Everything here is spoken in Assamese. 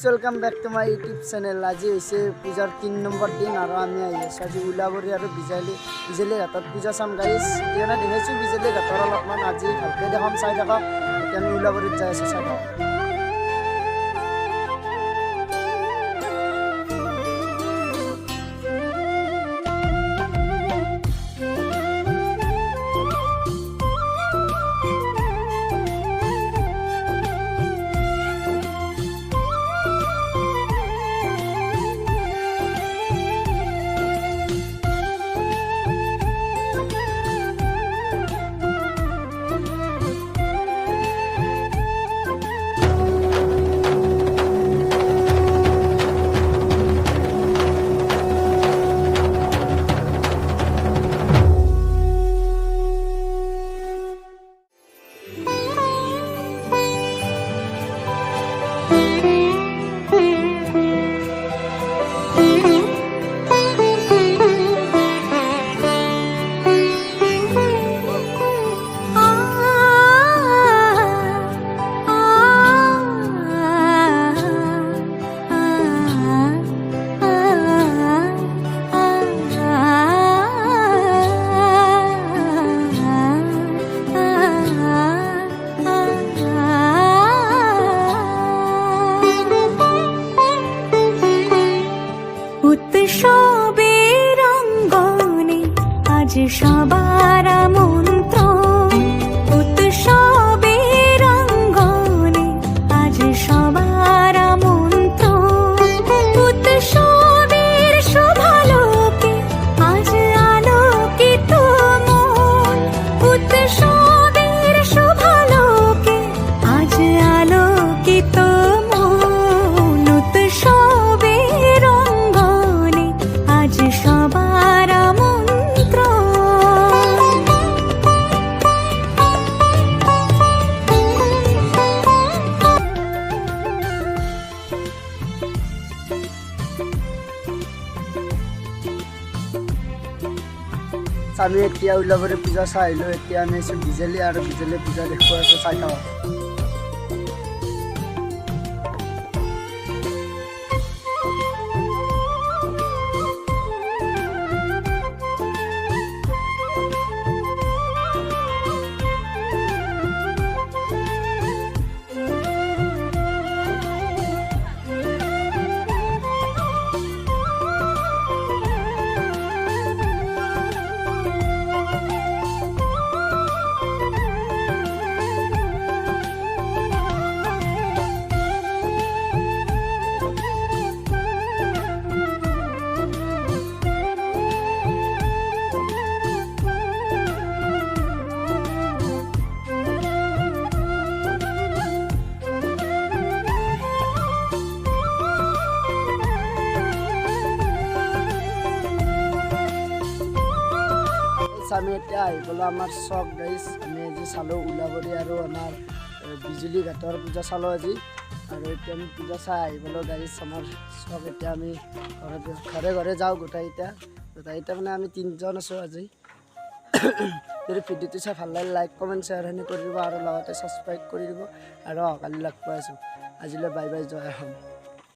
Welcome back to my YouTube channel. আজি হৈছে পূজাৰ 3 নম্বৰ দিন আৰু আমি আহি আছোঁ আজি উলাবৰী আৰু বিজেলি ঘাটত পূজা চাম গাইছ। এতিয়া দেখাইছোঁ বিজেলি ঘাটৰ অলপমান আজি ভালকৈ দেখাম, চাই থাকক। এতিয়া আমি উলাবৰীত যাই আছোঁ, চাই থাকক। সবার মন্ত্র উৎসবের রঙ্গনে আজ সবার মন্ত্র উৎসবের শোভালোকে আজ আলোকিত মন উৎসবের শোভালোকে আজ আলোকিত মন উৎসবের রঙ্গনে আজ সবার আমি এতিয়া উলাবৰী পূজা চাই আহিলোঁ। এতিয়া আমি আছোঁ বিজেলি আৰু বিজেলি পূজা দেখুৱাই আছোঁ, চাই থাকক। আমি এতিয়া আহিবলৈ আমাৰ চখ গাইছ। আমি আজি চালোঁ উলাবৰী আৰু আমাৰ বিজুলী ঘাটৰ পূজা চালোঁ আজি, আৰু এতিয়া আমি পূজা চাই আহিবলৈ গাইছ। আমাৰ চখ এতিয়া আমি ঘৰে ঘৰে যাওঁ গোটেইকেইটা মানে আমি 3জন আছোঁ আজি। যদি ভিডিঅ'টো চাই ভাল লাগে লাইক কমেণ্ট শ্বেয়াৰ কৰি দিব আৰু লগতে ছাবস্ক্ৰাইব কৰি দিব, আৰু কালি লগ পাই আছোঁ। আজিলৈ বাই বাই, জয় অসম।